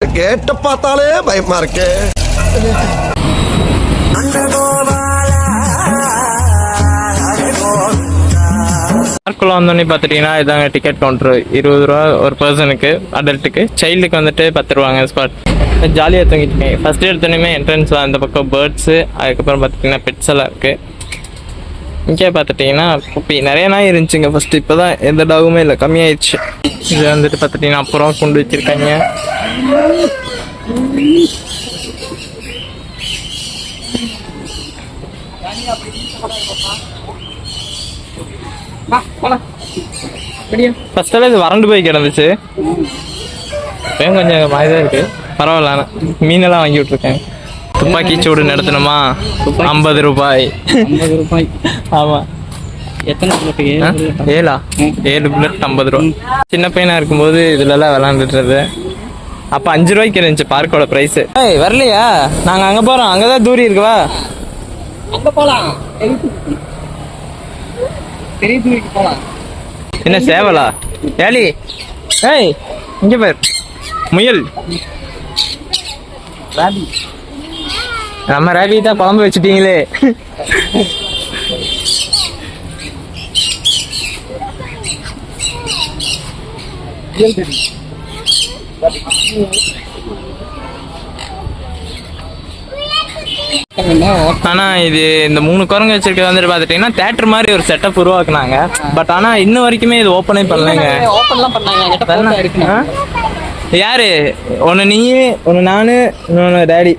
கேட்ட பார்த்தாலே பயமா இருக்கு. பார்க்குள்ள வந்தோடனே பார்த்துட்டீங்கன்னா இதாங்க டிக்கெட் கவுண்டர். 20 ரூபா ஒரு பர்சனுக்கு, அடல்ட்டுக்கு. சைல்டுக்கு வந்துட்டு 10 ரூபாங்க ஸ்பாட். ஜாலியாக தூங்கிட்டு இருக்கேன். ஃபர்ஸ்ட் எடுத்தோடனே என்ட்ரன்ஸ் அந்த பக்கம் பேர்ட்ஸு, அதுக்கப்புறம் பார்த்துட்டிங்கன்னா பெட்ஸ் எல்லாம் இருக்குது. இங்கே பார்த்துட்டிங்கன்னா குப்பி நிறைய நாய் இருந்துச்சுங்க ஃபஸ்ட்டு. இப்போ தான் எந்த டாகுமே இல்லை, கம்மியாயிடுச்சு. இது வந்துட்டு பார்த்துட்டிங்கன்னா அப்புறம் கொண்டு வச்சுருக்காங்க. ஃபர்ஸ்டெல்லாம் இது வறண்டு போய் கிடந்துச்சு. இப்பயும் கொஞ்சம் மாயதான் இருக்கு, பரவாயில்ல. ஆனால் மீனெல்லாம் வாங்கி விட்ருக்கேன். துப்பாக்கி சூடு நடத்தணுமா? 50 ரூபாய். ஆமாம். எத்தனை புல்லட்டுக்கு? 7 புல்லட் 50 ரூபா. சின்ன பையனா இருக்கும்போது இதுலலாம் விளாண்டுட்டுறது. அப்போ 5 ரூபாய்க்கு இருந்துச்சு பார்க்கோட ப்ரைஸு. ஏய் வரலையா? நாங்கள் அங்கே போகிறோம், அங்கே தான் தூரி இருக்குவா. அங்கே போகலாம், பெரிய தூரிக்கு போகலாம். என்ன சேவலா? ஏலி, ஏய் இங்கே பேர் முயல். ராபி. நம்ம ராபி தான் குழம்பு வச்சுட்டீங்களே. ஆனா இது இந்த 3 குரங்கு வச்சிருக்கிறது வந்துட்டு பாத்துட்டீங்கன்னா தியேட்டர் மாதிரி ஒரு செட்டப் உருவாக்குனாங்க. பட் ஆனா இன்ன வரைக்குமே இது ஓப்பனே பண்ணலைங்க. ஓப்பன்லாம் பண்ணாங்க. யாரு? ஒன்னு நீ, ஒன்னு நானு, இன்னொன்னு டேடி.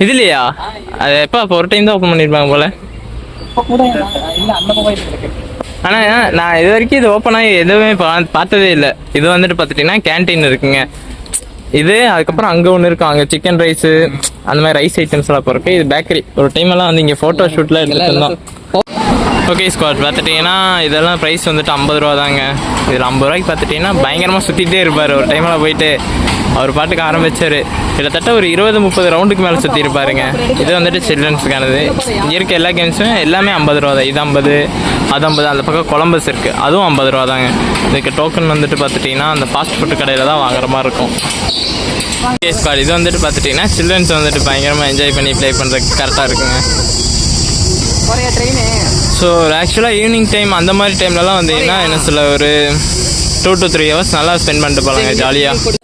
இது இல்லையா? அது எப்போ அப்போ ஒரு டைம் தான் ஓப்பன் பண்ணிருப்பாங்க போல. ஆனா நான் இது வரைக்கும் இது ஓப்பன் ஆகி எதுவுமே பார்த்ததே இல்லை. இது வந்துட்டு பார்த்துட்டீங்கன்னா கேன்டீன் இருக்குங்க. இது அதுக்கப்புறம் அங்கே ஒன்று இருக்கும், அங்கே சிக்கன் ரைஸு அந்த மாதிரி ரைஸ் ஐட்டம்ஸ் எல்லாம் இப்போ இருக்குது. இது பேக்கரி. ஒரு டைம் எல்லாம் வந்து இங்கே ஃபோட்டோ ஷூட்லாம் எடுத்துகிட்டு இருந்தோம். ஓகே ஸ்குவாட், பார்த்துட்டிங்கன்னா இதெல்லாம் ப்ரைஸ் வந்துட்டு 50 ரூபா தாங்க. இதில் 50 ரூபாய்க்கு பார்த்துட்டிங்கன்னா பயங்கரமாக சுற்றிட்டே இருப்பார். ஒரு டைமில் போயிட்டு அவர் பாட்டுக்கு ஆரம்பிச்சார். கிட்டத்தட்ட ஒரு 20-30 ரவுண்டுக்கு மேலே சுற்றி இருப்பாருங்க. இது வந்துட்டு சில்ட்ரன்ஸுக்கானது. இங்கே இருக்க எல்லா கேம்ஸும் எல்லாமே 50 ரூபா தான். இது 50, அது 50. அந்த பக்கம் கொலம்பஸ் இருக்குது, அதுவும் 50 ரூபா தாங்க. இதுக்கு டோக்கன் வந்துட்டு பார்த்துட்டிங்கன்னா அந்த ஃபாஸ்ட் ஃபுட்டு கடையில் தான் வாங்குற மாதிரி இருக்கும். ஓகே ஸ்குவாட், இது வந்துட்டு பார்த்துட்டிங்கன்னா சில்ட்ரன்ஸ் வந்துட்டு பயங்கரமாக என்ஜாய் பண்ணி ப்ளே பண்ணுறதுக்கு கரெக்டாக இருக்குங்க. ஸோ ஆக்சுவலாக ஈவினிங் டைம் அந்த மாதிரி டைம்லலாம் வந்தீங்கன்னா என்ன சொல்ல, ஒரு 2 to 3 ஹவர்ஸ் நல்லா ஸ்பெண்ட் பண்ணிட்டு போகலாங்க ஜாலியாக.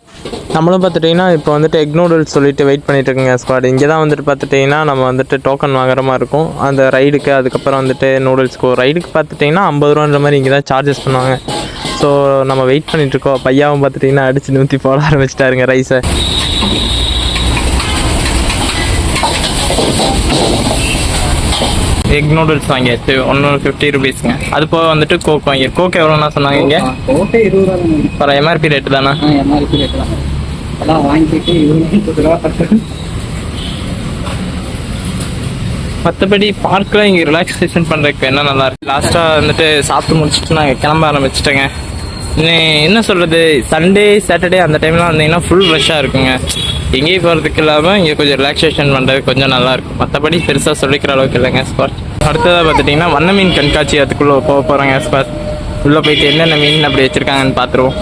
நம்மளும் பார்த்துட்டிங்கன்னா இப்போ வந்துட்டு எக் நூடுல்ஸ் சொல்லிட்டு வெயிட் பண்ணிட்டு இருக்கோங்க ஸ்குவாட். இங்கே தான் வந்துட்டு பார்த்துட்டிங்கன்னா நம்ம வந்துட்டு டோக்கன் வாங்குற மாதிரி இருக்கும் அந்த ரைடுக்கு. அதுக்கப்புறம் வந்துட்டு நூடுல்ஸ்க்கு ஒரு ரைடுக்கு பார்த்துட்டிங்கன்னா 50 ரூபான்ற மாதிரி இங்கே தான் சார்ஜஸ் பண்ணுவாங்க. ஸோ நம்ம வெயிட் பண்ணிட்டுருக்கோம். பையாவும் பார்த்துட்டிங்கன்னா அடித்து நூற்றி போட ஆரம்பிச்சிட்டாருங்க ரைஸை. எக் நூடுல்ஸ் வாங்கியாச்சு, 150 ரூபீஸ்ங்க. அது போக வந்துட்டு கோக் வாங்கிடு. கோக் எவ்வளோண்ணா சொன்னாங்க இங்கே? கோக்கே 20 ரூபா தான். பர எம்ஆர்பி ரேட்டு தானே? எம்ஆர்பி ரேட்டு தான். எல்லாம் வாங்கிட்டு 20 ரூபா. மற்றபடி பார்க்கில் இங்கே ரிலாக்ஸேஷன் பண்ணுறதுக்கு என்ன நல்லா இருக்குது. லாஸ்ட்டாக வந்துட்டு சாப்பிட்டு முடிச்சுட்டு நாங்கள் கிளம்ப ஆரம்பிச்சிட்டேங்க. என்ன சொல்கிறது, சண்டே சாட்டர்டே அந்த டைம்லாம் வந்தீங்கன்னா ஃபுல் ரஷ்ஷாக இருக்குங்க. எங்கேயும் போகிறதுக்கு இல்லாமல் இங்கே கொஞ்சம் ரிலாக்ஸேஷன் பண்ணுறது கொஞ்சம் நல்லாயிருக்கும். மற்றபடி பெருசாக சொல்லிக்கிற அளவுக்கு இல்லைங்க ஸ்பாட். அடுத்ததாக பார்த்துட்டிங்கன்னா வண்ண மீன் கண்காட்சி, அதுக்குள்ளே போக போகிறாங்க ஸ்பாட். உள்ளே போயிட்டு என்னென்ன மீன் அப்படி வச்சுருக்காங்கன்னு பார்த்துருவோம்.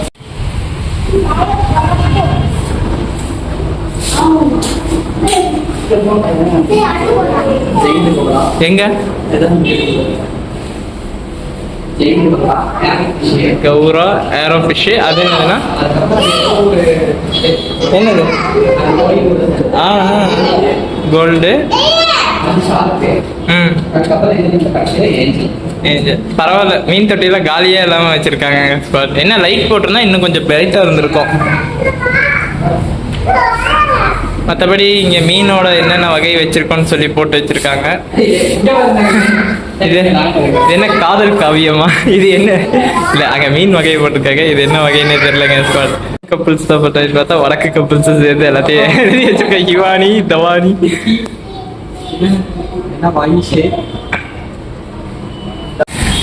எங்க கௌரா ஏரோ ஃபிஷ், அது என்னதுன்னா என்னது? கோல்டு. பரவாயில்ல, மீன் தொட்டியெல்லாம் காலியாக இல்லாமல் வச்சுருக்காங்க. என்ன லைட் போட்டிருந்தா இன்னும் கொஞ்சம் பிரைட்டாக இருந்திருக்கும். மற்றபடி இங்கே மீனோட என்னென்ன வகை வச்சிருக்கோன்னு சொல்லி போட்டு வச்சிருக்காங்க. இது என்ன காதல் காவியமா? இது என்ன இல்லை, அங்கே மீன் வகையை போட்டிருக்காங்க. இது என்ன வகைன்னு தெரியலங்க. கப்புள்ஸ் தான் போட்டு பார்த்தா வடக்கு கப்புள்ஸ் சேர்ந்து எல்லாத்தையும் எழுதி வச்சிருக்கேன். யுவானி, தவானி.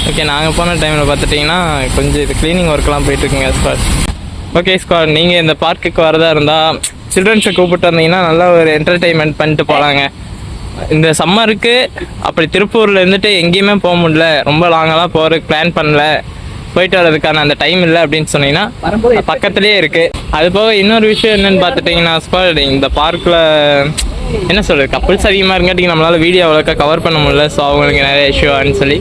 ஓகே, நாங்கள் போன டைமில் பார்த்துட்டிங்கன்னா கொஞ்சம் இது க்ளீனிங் ஒர்க்லாம் போயிட்டுருக்குங்க ஸ்குவாட். ஓகே ஸ்குவாட், நீங்கள் இந்த பார்க்குக்கு வரதா இருந்தால் சில்ட்ரன்ஸை கூப்பிட்டு வந்தீங்கன்னா நல்லா ஒரு என்டர்டெயின்மெண்ட் பண்ணிட்டு போகலாங்க. இந்த சம்மருக்கு அப்படி திருப்பூரில் இருந்துட்டு எங்கேயுமே போக முடியல, ரொம்ப லாங்கெல்லாம் போகிறதுக்கு பிளான் பண்ணல போயிட்டு வர்றதுக்கான அந்த டைம் இல்லை அப்படின்னு சொன்னீங்கன்னா வரும்போது பக்கத்துலேயே இருக்கு. அது போக இன்னொரு விஷயம் என்னன்னு பார்த்துட்டிங்கன்னா ஸ்குவாட் இந்த பார்க்கில் என்ன சொல்றது, கப்புள்ஸ் அதிகமாக இருங்காட்டிக்கு நம்மளால வீடியோ அவ்வளோக்கா கவர் பண்ண முடியல. ஸோ அவங்களுக்கு நிறைய இஷ்யூன்னு சொல்லி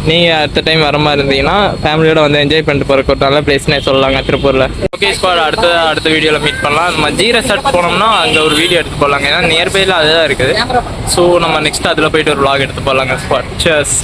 நீங்கள் அடுத்த டைம் வர மாதிரி இருந்தீங்கன்னா ஃபேமிலியோட வந்து என்ஜாய் பண்ணிட்டு போகிறக்கு ஒரு நல்ல பிளேஸ்னே சொல்லலாங்க திருப்பூரில். ஓகே ஸ்குவாட், அடுத்த வீடியோவில் மீட் பண்ணலாம். நம்ம ஜி ரெசார்ட் போனோம்னா அங்கே ஒரு வீடியோ எடுத்து போடலாங்க, ஏன்னா நியர்பையில் அதுதான் இருக்குது. ஸோ நம்ம நெக்ஸ்ட் அதில் போயிட்டு ஒரு vlog எடுத்து போடலாங்க ஸ்குவாட். சேர்ஸ்.